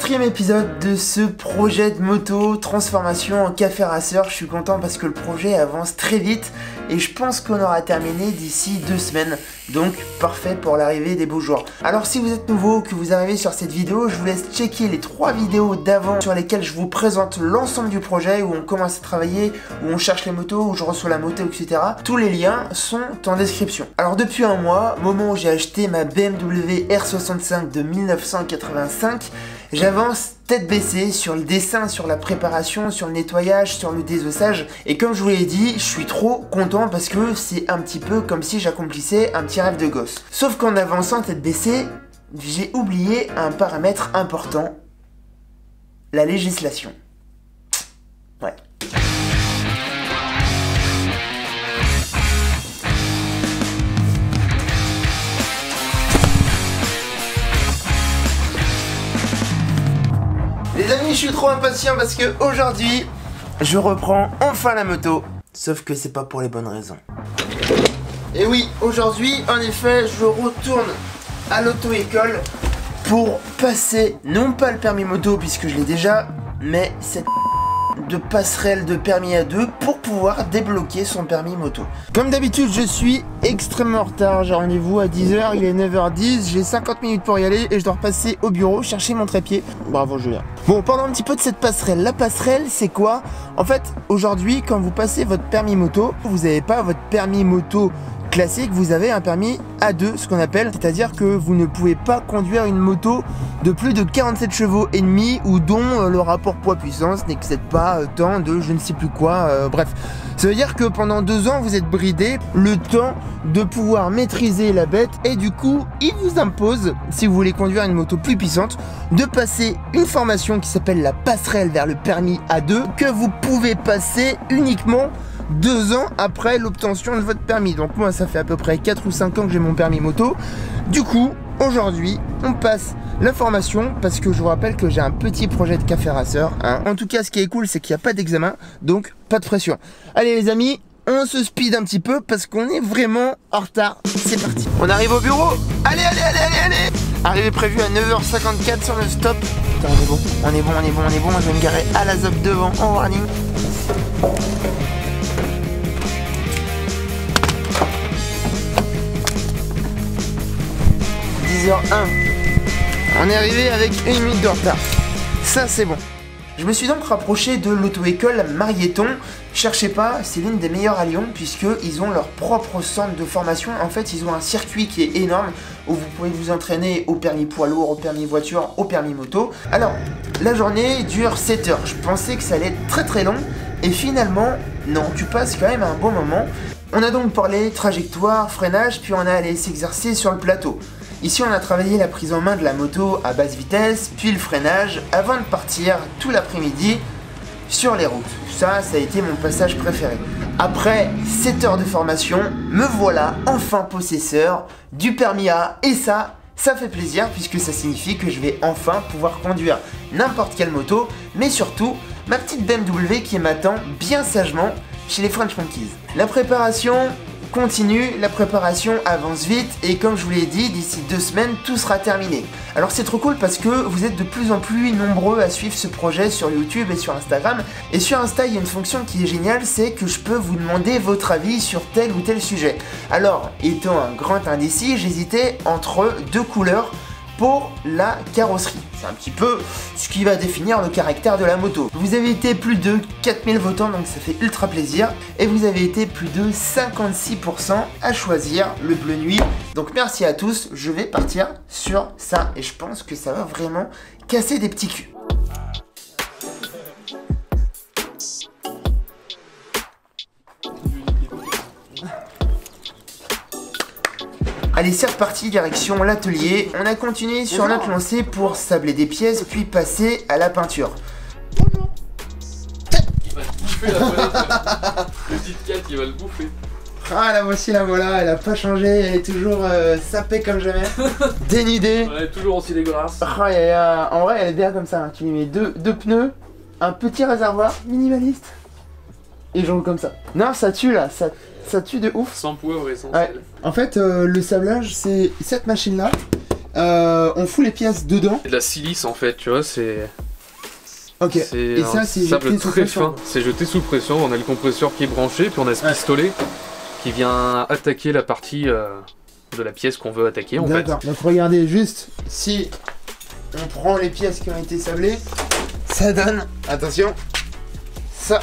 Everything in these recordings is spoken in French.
4e épisode de ce projet de moto transformation en café racer. Je suis content parce que le projet avance très vite et je pense qu'on aura terminé d'ici 2 semaines. Donc parfait pour l'arrivée des beaux jours. Alors si vous êtes nouveau, que vous arrivez sur cette vidéo, je vous laisse checker les 3 vidéos d'avant sur lesquelles je vous présente l'ensemble du projet, où on commence à travailler, où on cherche les motos, où je reçois la moto, etc. Tous les liens sont en description. Alors depuis un mois, moment où j'ai acheté ma BMW R65 de 1985, j'avance tête baissée sur le dessin, sur la préparation, sur le nettoyage, sur le désossage. Et comme je vous l'ai dit, je suis trop content parce que c'est un petit peu comme si j'accomplissais un petit rêve de gosse. Sauf qu'en avançant tête baissée, j'ai oublié un paramètre important, la législation. Ouais. Les amis, je suis trop impatient parce que aujourd'hui, je reprends enfin la moto. Sauf que c'est pas pour les bonnes raisons. Et oui, aujourd'hui, en effet, je retourne à l'auto-école pour passer, non pas le permis moto puisque je l'ai déjà, mais cette de passerelle de permis à 2 pour pouvoir débloquer son permis moto. Comme d'habitude, je suis extrêmement en retard. J'ai rendez-vous à 10h, il est 9h10, j'ai 50 minutes pour y aller et je dois repasser au bureau chercher mon trépied. Bravo Julien. Bon, parlons un petit peu de cette passerelle. La passerelle, c'est quoi? En fait, aujourd'hui, quand vous passez votre permis moto, vous n'avez pas votre permis moto classique, vous avez un permis A2, ce qu'on appelle, c'est-à-dire que vous ne pouvez pas conduire une moto de plus de 47 chevaux et demi ou dont le rapport poids-puissance n'excède pas tant de je ne sais plus quoi, bref. Ça veut dire que pendant 2 ans, vous êtes bridé le temps de pouvoir maîtriser la bête et du coup, il vous impose, si vous voulez conduire une moto plus puissante, de passer une formation qui s'appelle la passerelle vers le permis A2 que vous pouvez passer uniquement 2 ans après l'obtention de votre permis. Donc moi ça fait à peu près 4 ou 5 ans que j'ai mon permis moto. Du coup aujourd'hui on passe la formation parce que je vous rappelle que j'ai un petit projet de café racer, hein. En tout cas ce qui est cool c'est qu'il n'y a pas d'examen, donc pas de pression. Allez les amis, on se speed un petit peu parce qu'on est vraiment en retard. C'est parti. On arrive au bureau. Allez. Arrivée prévue à 9h54 sur le stop. Putain, on est bon. Je vais me garer à la ZOP devant en warning. 10h01. On est arrivé avec 1 minute de retard. Ça c'est bon. Je me suis donc rapproché de l'auto-école Marieton. Cherchez pas, c'est l'une des meilleures à Lyon puisqu'ils ont leur propre centre de formation. En fait, ils ont un circuit qui est énorme où vous pouvez vous entraîner au permis poids lourd, au permis voiture, au permis moto. Alors, la journée dure 7 heures. Je pensais que ça allait être très long et finalement, non, tu passes quand même un bon moment. On a donc parlé trajectoire, freinage, puis on est allé s'exercer sur le plateau. Ici on a travaillé la prise en main de la moto à basse vitesse, puis le freinage, avant de partir tout l'après-midi sur les routes. Ça a été mon passage préféré. Après 7 heures de formation, me voilà enfin possesseur du permis A. Et ça fait plaisir puisque ça signifie que je vais enfin pouvoir conduire n'importe quelle moto, mais surtout ma petite BMW qui m'attend bien sagement chez les French Monkeys. La préparation continue, la préparation avance vite et comme je vous l'ai dit, d'ici 2 semaines, tout sera terminé. Alors c'est trop cool parce que vous êtes de plus en plus nombreux à suivre ce projet sur YouTube et sur Instagram. Et sur Insta, il y a une fonction qui est géniale, c'est que je peux vous demander votre avis sur tel ou tel sujet. Alors, étant un grand indécis, j'hésitais entre 2 couleurs pour la carrosserie. C'est un petit peu ce qui va définir le caractère de la moto. Vous avez été plus de 4000 votants, donc ça fait ultra plaisir. Et vous avez été plus de 56% à choisir le bleu nuit. Donc merci à tous, je vais partir sur ça. Et je pense que ça va vraiment casser des petits culs. Allez, c'est reparti, direction l'atelier. On a continué sur notre lancée pour sabler des pièces, puis passer à la peinture. Bonjour. Il va te bouffer la palette. Petite Cat, il va le bouffer. Ah, la voici, la voilà, elle a pas changé, elle est toujours sapée comme jamais. Dénudée. Elle est toujours aussi dégueulasse. Ah, en vrai, elle est bien comme ça. Hein. Tu lui mets deux pneus, un petit réservoir minimaliste et jongle comme ça. Non, ça tue là, ça tue de ouf. Sans poivre et sans ouais. sel. En fait, le sablage, c'est cette machine là on fout les pièces dedans. C'est de la silice en fait, tu vois, c'est... Ok, et ça c'est jeté sous pression. C'est jeté sous pression, on a le compresseur qui est branché, puis on a ce pistolet qui vient attaquer la partie de la pièce qu'on veut attaquer en fait. D'accord, donc regardez juste, si on prend les pièces qui ont été sablées, ça donne, attention, ça.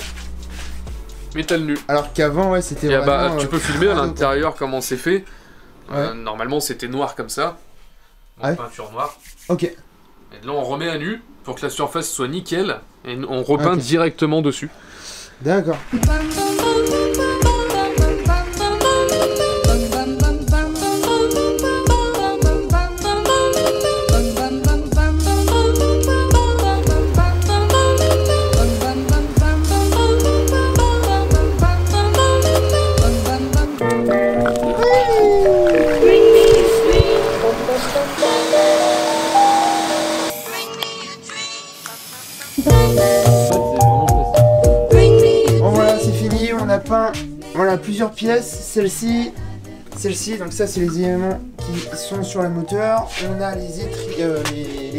Métal nu. Alors qu'avant, ouais, c'était vraiment... tu peux filmer à l'intérieur comment c'est fait. Normalement c'était noir comme ça, peinture noire. Ok. Et là on remet à nu pour que la surface soit nickel et on repeint directement dessus. D'accord. Bon voilà, c'est fini, on a peint voilà, plusieurs pièces, celle-ci, donc ça c'est les éléments qui sont sur le moteur, on a les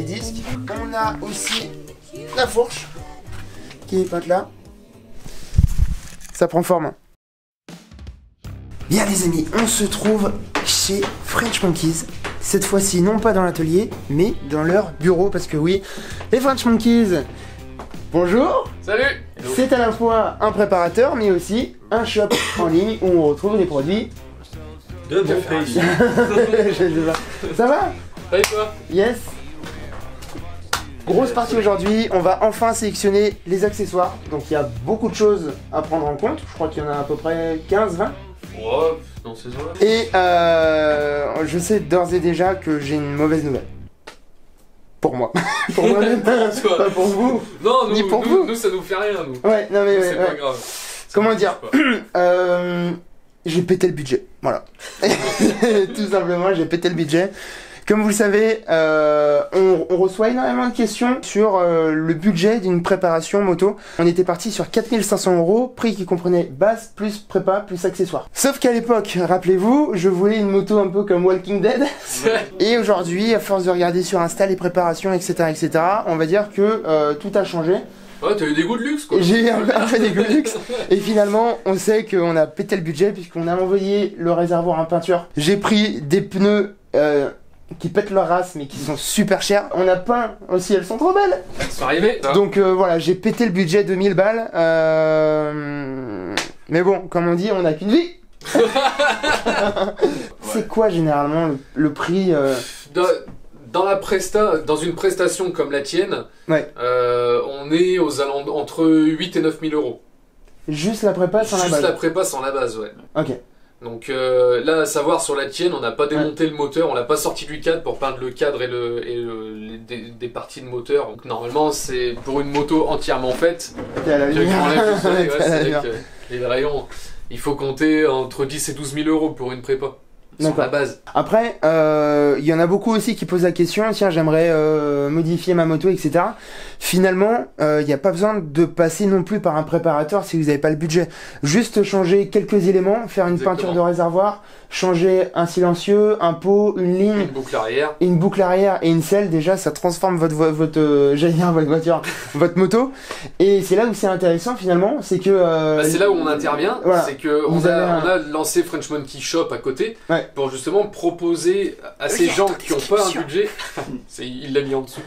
disques, on a aussi la fourche qui est peinte là, ça prend forme. Bien les amis, on se trouve chez French Monkeys. Cette fois-ci, non pas dans l'atelier, mais dans leur bureau, parce que oui, les French Monkeys, bonjour. Salut. C'est à la fois un préparateur, mais aussi un shop en ligne où on retrouve des produits de mon pays. Je sais pas. Ça va? Ça et toi? Yes. Grosse partie aujourd'hui, on va enfin sélectionner les accessoires. Donc il y a beaucoup de choses à prendre en compte. Je crois qu'il y en a à peu près 15-20. Oh, dans ces eaux-là. Et je sais d'ores et déjà que j'ai une mauvaise nouvelle. Pour moi. Pour moi-même, pas pour vous. Non, ni pour vous. Nous, ça nous fait rien, nous. Ouais, non mais c'est pas grave. Comment dire? J'ai pété le budget. Voilà. Tout simplement, j'ai pété le budget. Comme vous le savez, on reçoit énormément de questions sur le budget d'une préparation moto. On était parti sur 4500 €, prix qui comprenait base, plus prépa, plus accessoires. Sauf qu'à l'époque, rappelez-vous, je voulais une moto un peu comme Walking Dead. Et aujourd'hui, à force de regarder sur Insta les préparations, etc., on va dire que tout a changé. Ouais, t'as eu des goûts de luxe quoi. J'ai un peu des goûts de luxe. Et finalement, on sait qu'on a pété le budget puisqu'on a envoyé le réservoir en peinture. J'ai pris des pneus... qui pètent leur race mais qui sont super chers. On a peint aussi, elles sont trop belles. C'est arrivé. Donc voilà, j'ai pété le budget de 1000 balles. Mais bon, comme on dit, on n'a qu'une vie. C'est quoi généralement le prix dans une prestation comme la tienne, on est aux alentours entre 8 et 9 000 €. Juste la prépa sans la base. Juste la prépa sans la base, ouais. Ok. Donc là, à savoir sur la tienne, on n'a pas démonté le moteur, on l'a pas sorti du cadre pour peindre le cadre et des parties de moteur. Donc normalement, c'est pour une moto entièrement faite. Les rayons, il faut compter entre 10 et 12 000 € pour une prépa. Sur la base. Après, il y en a beaucoup aussi qui posent la question, tiens, j'aimerais modifier ma moto, etc. Finalement, il n'y a pas besoin de passer non plus par un préparateur si vous n'avez pas le budget. Juste changer quelques éléments, faire une peinture de réservoir, changer un silencieux, un pot, une ligne, une boucle arrière et une selle, déjà ça transforme votre voiture, votre moto. Et c'est là où c'est intéressant finalement, c'est que... c'est là où on intervient, voilà. C'est que on a lancé French Monkey Shop à côté, pour justement proposer à ces gens qui n'ont pas un budget, il l'a mis en dessous,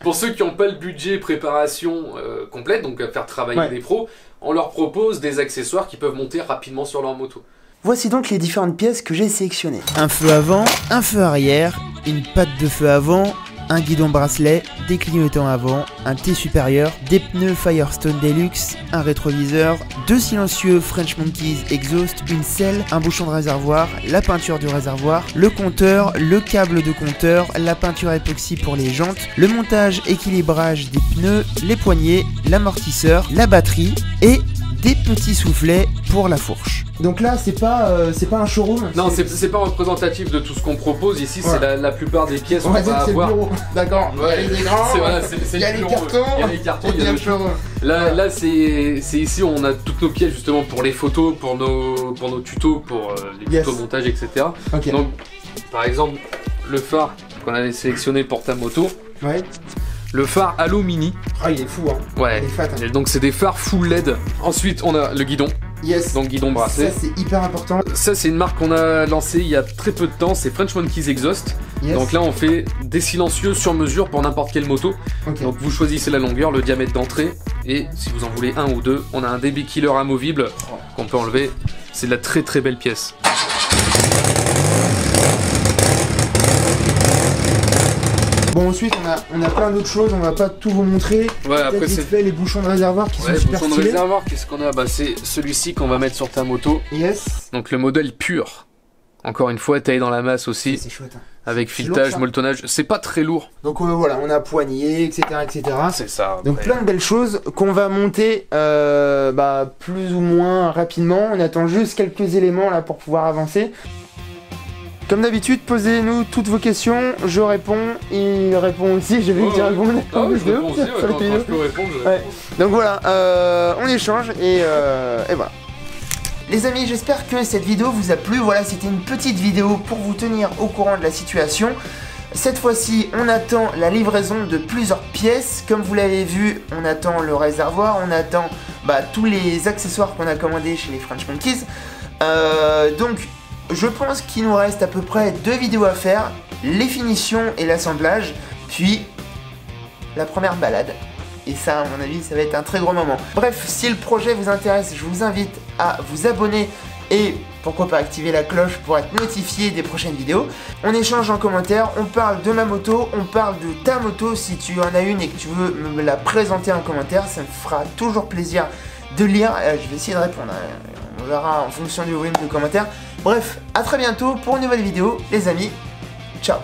pour ceux qui n'ont pas le budget préparation complète, donc à faire travailler des pros, on leur propose des accessoires qui peuvent monter rapidement sur leur moto. Voici donc les différentes pièces que j'ai sélectionnées. Un feu avant, un feu arrière, une patte de feu avant, un guidon bracelet, des clignotants avant, un T supérieur, des pneus Firestone Deluxe, un rétroviseur, deux silencieux French Monkeys Exhaust, une selle, un bouchon de réservoir, la peinture du réservoir, le compteur, le câble de compteur, la peinture époxy pour les jantes, le montage équilibrage des pneus, les poignées, l'amortisseur, la batterie et des petits soufflets pour la fourche. Donc là, c'est pas un showroom. Non, c'est pas représentatif de tout ce qu'on propose. Ici, c'est la plupart des pièces qu'on va avoir. D'accord. Ouais, il y a les grands, il y a les cartons, il y a le showroom. Là, c'est ici où on a toutes nos pièces justement pour les photos, pour nos tutos, pour les tutos montage, etc. Okay. Donc, par exemple, le phare qu'on avait sélectionné pour ta moto. Ouais. Le phare Halo Mini. Ah, il est fou, hein. Ouais. Il est fat, hein. Et donc c'est des phares full LED. Ensuite on a le guidon. Yes. Donc guidon brassé. Ça c'est hyper important. Ça c'est une marque qu'on a lancée il y a très peu de temps, c'est French Monkeys Exhaust. Yes. Donc là on fait des silencieux sur mesure pour n'importe quelle moto. Okay. Donc vous choisissez la longueur, le diamètre d'entrée. Et si vous en voulez un ou deux, on a un DB Killer amovible qu'on peut enlever. C'est de la très très belle pièce. Bon, ensuite on a plein d'autres choses, on va pas tout vous montrer. Ouais, après c'est fait les bouchons de réservoir qui sont super bouchons stylés. de réservoir, qu'est-ce qu'on a? Bah c'est celui-ci qu'on va mettre sur ta moto. Yes. Donc le modèle pur. Encore une fois, taille dans la masse aussi. C'est chouette. Hein. Avec filetage, lourd, molletonnage. C'est pas très lourd. Donc voilà, on a poignet, etc. etc. C'est ça. Donc plein de belles choses qu'on va monter plus ou moins rapidement. On attend juste quelques éléments là pour pouvoir avancer. Comme d'habitude, posez-nous toutes vos questions, je réponds, il répond aussi, j'ai vu que tu réponds. Ah oui, je réponds aussi, quand je peux répondre, je réponds. Donc voilà, on échange et voilà. Les amis, j'espère que cette vidéo vous a plu. Voilà, c'était une petite vidéo pour vous tenir au courant de la situation. Cette fois-ci, on attend la livraison de plusieurs pièces. Comme vous l'avez vu, on attend le réservoir, on attend tous les accessoires qu'on a commandés chez les French Monkeys. Donc, je pense qu'il nous reste à peu près 2 vidéos à faire. Les finitions et l'assemblage, puis la première balade. Et ça, à mon avis, ça va être un très gros moment. Bref, si le projet vous intéresse, je vous invite à vous abonner et pourquoi pas activer la cloche pour être notifié des prochaines vidéos. On échange en commentaire, on parle de ma moto, on parle de ta moto si tu en as une et que tu veux me la présenter en commentaire, ça me fera toujours plaisir de lire. Je vais essayer de répondre, on verra en fonction du volume de commentaires. Bref, à très bientôt pour une nouvelle vidéo, les amis. Ciao.